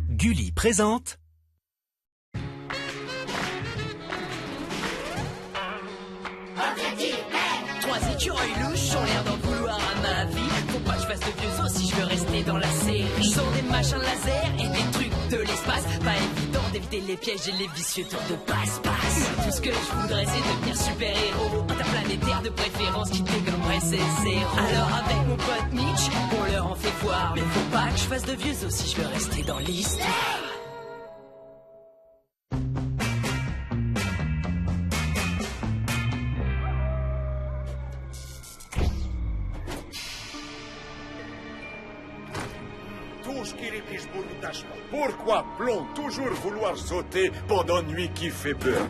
Gulli présente. Trois écureuils louches ont l'air d'en vouloir à ma vie. Faut pas que je fasse de vieux os si je veux rester dans la série. Sont des machins laser et des trucs de l'espace. Pas évident d'éviter les pièges et les vicieux tours de passe-passe. Tout ce que je voudrais c'est devenir super-héros interplanétaire de préférence qui dégommerait ses zéros. Alors avec mon pote Mitch, on leur en fait voir. Mais faut pas que je fasse de vieux os si je veux rester dans l'histoire. Pourquoi Plon toujours vouloir sauter pendant nuit qui fait peur?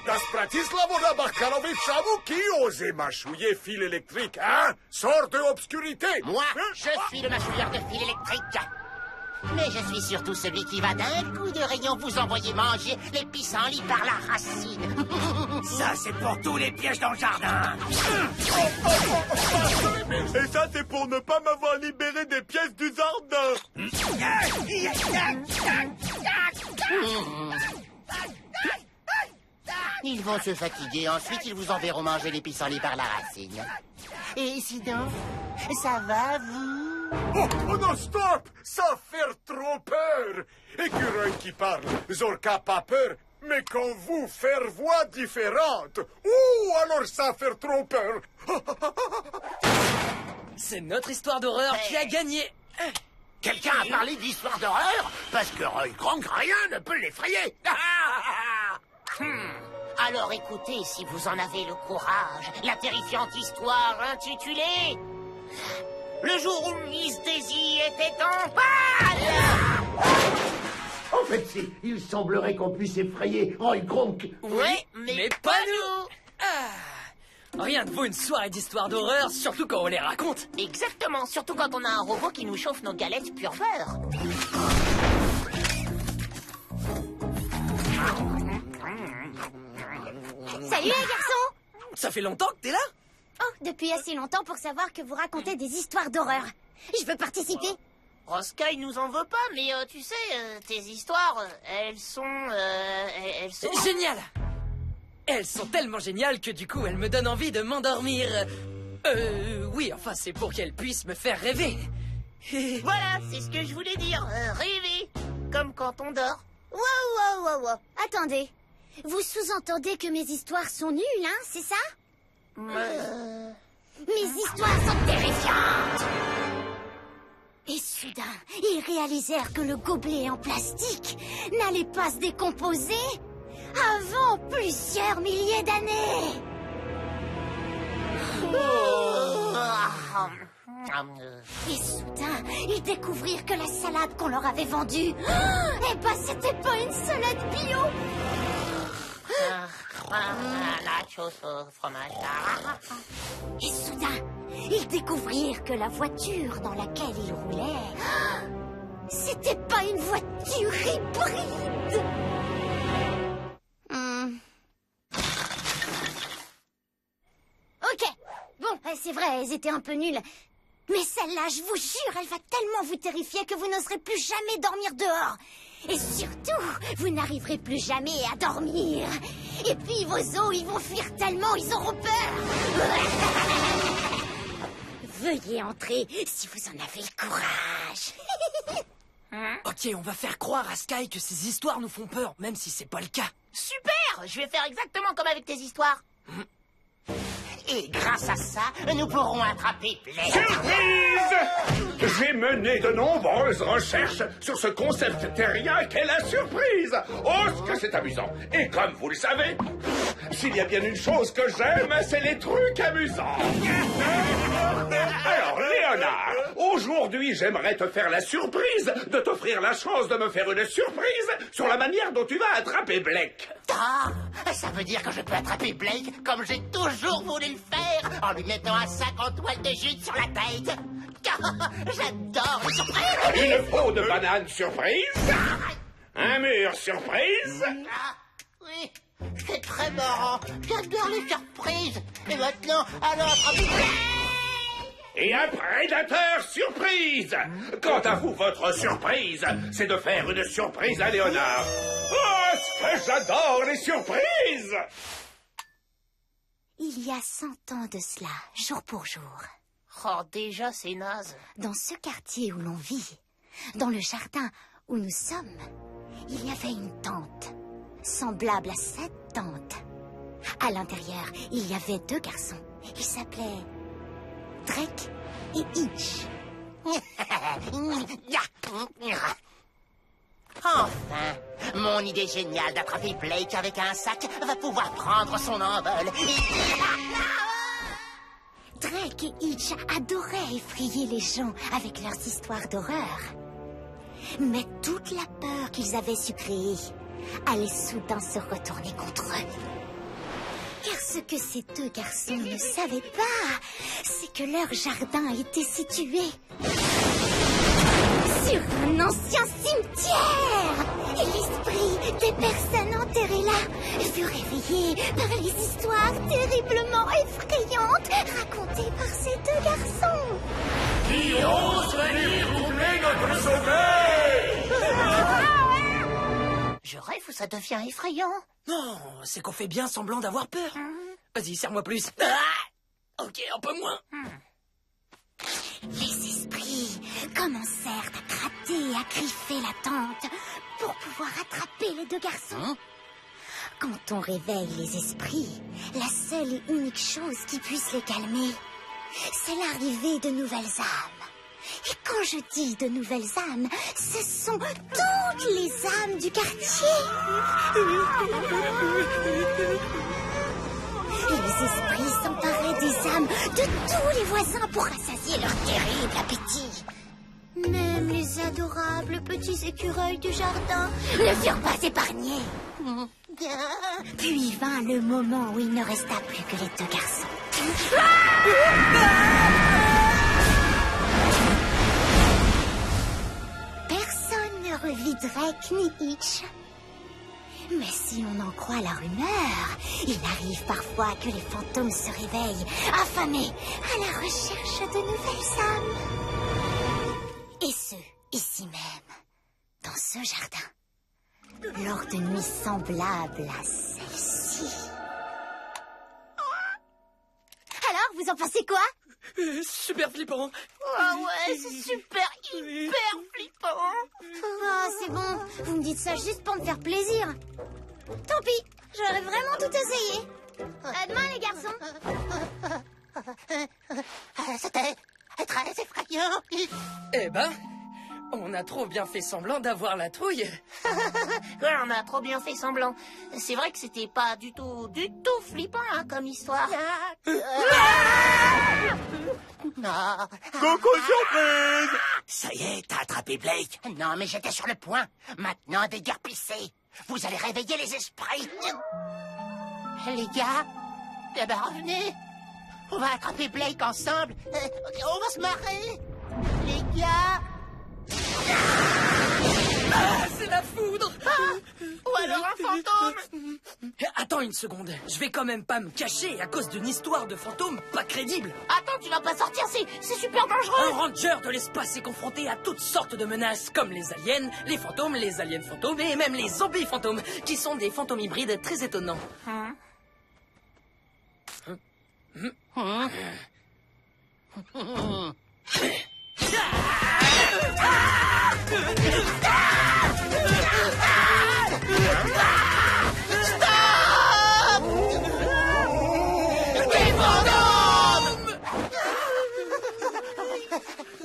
Das Bratislavoda Bakhalovic, j'avoue qui osait mâchouiller fil électrique, hein? Sors de l'obscurité! Moi, je suis le mâchouilleur de fil électrique. Mais je suis surtout celui qui va d'un coup de rayon vous envoyer manger les pissenlits par la racine. Ça, c'est pour tous les pièges dans le jardin. Et ça, c'est pour ne pas m'avoir libéré des pièces du jardin! Ils vont se fatiguer, ensuite ils vous enverront manger les pissenlits par la racine. Et sinon, ça va, vous? Oh non, stop! Ça fait trop peur! Écureuil qui parle, Zorka pas peur, mais quand vous faire voix différente, alors ça fait trop peur! C'est notre histoire d'horreur qui a gagné. Quelqu'un a parlé d'histoire d'horreur? Parce que Roy Kronk, rien ne peut l'effrayer. Alors écoutez, si vous en avez le courage, la terrifiante histoire intitulée Le jour où Miss Daisy était en balle. En fait, si, il semblerait qu'on puisse effrayer Roy Kronk. Oui, mais pas nous. Rien ne vaut une soirée d'histoire d'horreur, surtout quand on les raconte. Exactement, surtout quand on a un robot qui nous chauffe nos galettes pure beurre. Salut les garçons! Ça fait longtemps que t'es là? Oh, depuis assez longtemps pour savoir que vous racontez des histoires d'horreur. Je veux participer. Rosca, il nous en veut pas, mais tu sais, tes histoires, elles sont... Génial! Elles sont tellement géniales que du coup, elles me donnent envie de m'endormir. Oui, enfin, c'est pour qu'elles puissent me faire rêver. Voilà, c'est ce que je voulais dire, rêver, comme quand on dort. Wow. Attendez. Vous sous-entendez que mes histoires sont nulles, hein, c'est ça? Mes histoires sont terrifiantes! Et soudain, ils réalisèrent que le gobelet en plastique n'allait pas se décomposer avant plusieurs milliers d'années! Et soudain, ils découvrirent que la salade qu'on leur avait vendue, c'était pas une salade bio! Nachos au fromage. Et soudain, ils découvrirent que la voiture dans laquelle ils roulaient, c'était pas une voiture hybride. Ok, bon, c'est vrai, elles étaient un peu nulles. Mais celle-là, je vous jure, elle va tellement vous terrifier que vous n'oserez plus jamais dormir dehors. Et surtout, vous n'arriverez plus jamais à dormir. Et puis vos os, ils vont fuir tellement, ils auront peur. Veuillez entrer si vous en avez le courage. Ok, on va faire croire à Sky que ces histoires nous font peur, même si c'est pas le cas. Super! Je vais faire exactement comme avec tes histoires. Et grâce à ça, nous pourrons attraper Blake. Surprise! J'ai mené de nombreuses recherches sur ce concept terrien qu'est la surprise. Oh, ce que c'est amusant. Et comme vous le savez, s'il y a bien une chose que j'aime, c'est les trucs amusants. Alors, Léonard, aujourd'hui, j'aimerais te faire la surprise de t'offrir la chance de me faire une surprise sur la manière dont tu vas attraper Blake. Ah, ça veut dire que je peux attraper Blake comme j'ai toujours voulu le faire, en lui mettant un sac en toile de jute sur la tête. J'adore les surprises. Une peau de banane surprise. Un mur surprise. Oui, c'est très marrant. J'adore les surprises. Et maintenant, alors attraper Blake. et un prédateur surprise. Quant à vous, votre surprise, c'est de faire une surprise à Léonard. Oh, ce que j'adore les surprises! Il y a 100 ans de cela, jour pour jour, Oh, déjà, c'est naze. dans ce quartier où l'on vit, dans le jardin où nous sommes, il y avait une tente, semblable à cette tente. À l'intérieur, il y avait 2 garçons. Ils s'appelaient Drake et Hitch. Enfin, mon idée géniale d'attraper Blake avec un sac va pouvoir prendre son envol. Drake et Hitch adoraient effrayer les gens avec leurs histoires d'horreur. Mais toute la peur qu'ils avaient su créer allait soudain se retourner contre eux. Car ce que ces 2 garçons ne savaient pas, c'est que leur jardin était situé sur un ancien cimetière. Et l'esprit des personnes enterrées là fut réveillé par les histoires terriblement effrayantes racontées par ces 2 garçons. Qui ose venir troubler notre sommeil? Je rêve ou ça devient effrayant? Non, c'est qu'on fait bien semblant d'avoir peur. Vas-y, serre-moi plus. Ah, ok, un peu moins. Les esprits commencèrent à gratter et à griffer la tente pour pouvoir attraper les 2 garçons. Quand on réveille les esprits, la seule et unique chose qui puisse les calmer, c'est l'arrivée de nouvelles âmes. Et quand je dis de nouvelles âmes, ce sont toutes les âmes du quartier. Les esprits s'emparaient des âmes de tous les voisins pour rassasier leur terrible appétit. Même les adorables petits écureuils du jardin ne furent pas épargnés. Puis vint le moment où il ne resta plus que les 2 garçons. Personne ne revit Drake ni Hitch. Mais si on en croit la rumeur, il arrive parfois que les fantômes se réveillent, affamés, à la recherche de nouvelles âmes. Et ce, ici même, dans ce jardin, lors de nuits semblables à celle-ci. Alors, vous en pensez quoi? Super flippant. Oh ouais, c'est super, hyper flippant. Ah, c'est bon, vous me dites ça juste pour me faire plaisir. Tant pis, j'aurais vraiment tout essayé. À demain, les garçons. C'était très effrayant. Eh ben, on a trop bien fait semblant d'avoir la trouille. Ouais, on a trop bien fait semblant. C'est vrai que c'était pas du tout flippant hein, comme histoire. Non. Coucou surprise! Ça y est, t'as attrapé Blake. Non, mais j'étais sur le point. Maintenant, déguerpissez. Vous allez réveiller les esprits. Les gars, eh ben revenez. On va attraper Blake ensemble. On va se marrer. Les gars. Ah, c'est la foudre. Ou alors un fantôme. Attends une seconde, je vais quand même pas me cacher à cause d'une histoire de fantôme pas crédible. Attends, tu vas pas sortir, c'est super dangereux. Un ranger de l'espace est confronté à toutes sortes de menaces, comme les aliens fantômes et même les zombies fantômes, qui sont des fantômes hybrides très étonnants.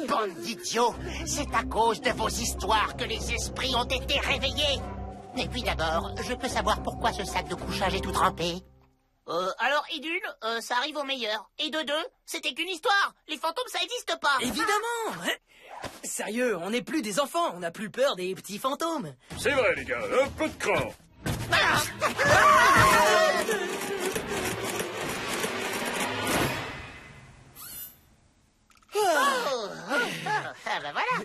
Bande d'idiots, c'est à cause de vos histoires que les esprits ont été réveillés. Et puis d'abord, je peux savoir pourquoi ce sac de couchage est tout trempé? Alors, et d'une, ça arrive au meilleur. Et de deux, c'était qu'une histoire. Les fantômes, ça existe pas. Évidemment. Sérieux, on n'est plus des enfants, on n'a plus peur des petits fantômes. C'est vrai, les gars, un peu de cran. Ah bah voilà.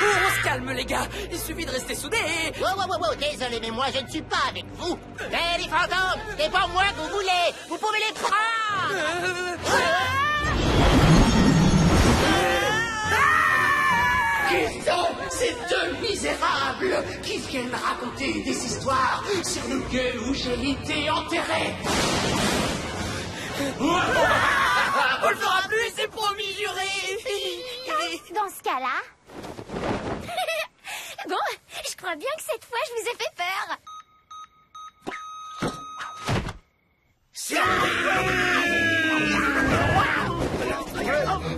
On se calme, les gars. Il suffit de rester soudés et... Wow, désolé, mais moi je ne suis pas avec vous. Eh, les fantômes, c'est pas moi que vous voulez. Vous pouvez les prendre. Qui sont ces deux misérables qui viennent raconter des histoires sur le lieu où j'ai été enterré? On le fera plus, c'est promis, juré. Dans ce cas-là... Bon, je crois bien que cette fois, je vous ai fait peur.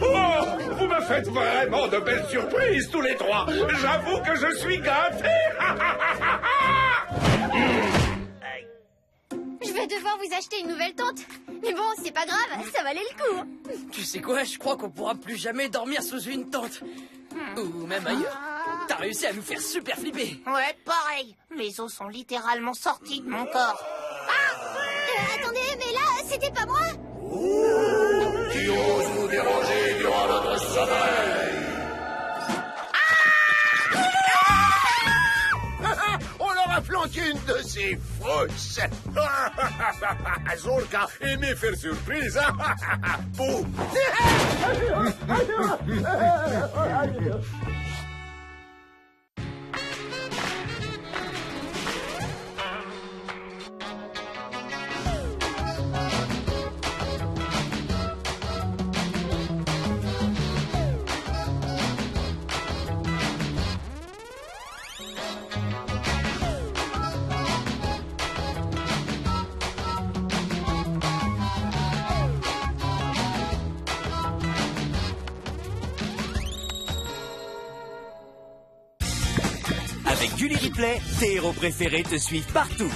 Oh, vous me faites vraiment de belles surprises, tous les trois. J'avoue que je suis gâté. Je vais devoir vous acheter une nouvelle tente. Mais bon, c'est pas grave, ça valait le coup. Tu sais quoi, je crois qu'on pourra plus jamais dormir sous une tente. Ou même ailleurs. T'as réussi à nous faire super flipper. Ouais, pareil. Mes os sont littéralement sortis de mon corps. Attendez, mais là, c'était pas moi. Qui ose nous déranger durant notre sommeil? On leur a flanqué une de ces fausses. Zorka aimait faire surprise. Boum. Avec Gulli Replay, tes héros préférés te suivent partout.